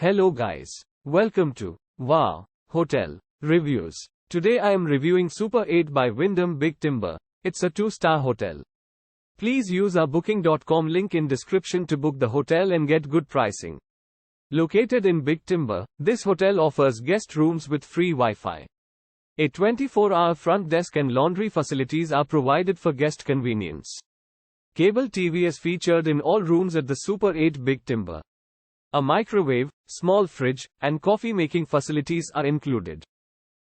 Hello guys. Welcome to Wow Hotel Reviews. Today I am reviewing Super 8 by Wyndham Big Timber. It's a 2-star hotel. Please use our booking.com link in description to book the hotel and get good pricing. Located in Big Timber, this hotel offers guest rooms with free Wi-Fi. A 24-hour front desk and laundry facilities are provided for guest convenience. Cable TV is featured in all rooms at the Super 8 Big Timber. A microwave, small fridge, and coffee-making facilities are included.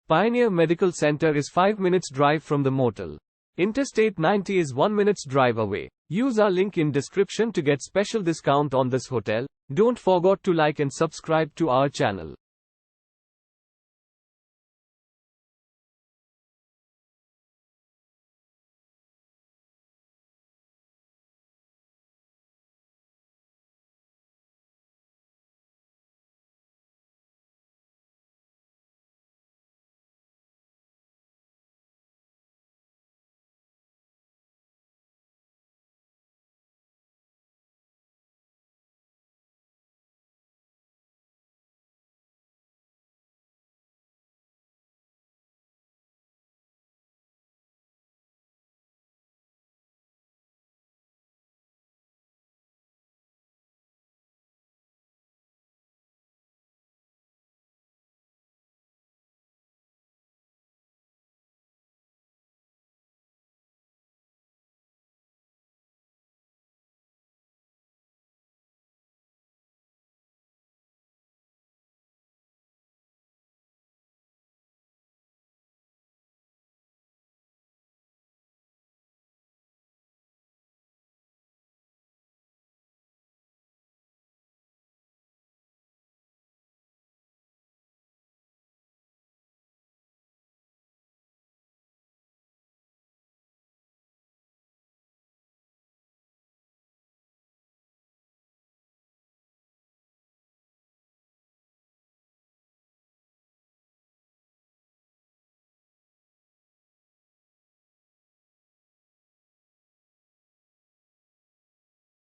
Pioneer Medical Center is 5 minutes drive from the motel. Interstate 90 is 1 minute's drive away. Use our link in description to get special discount on this hotel. Don't forget to like and subscribe to our channel.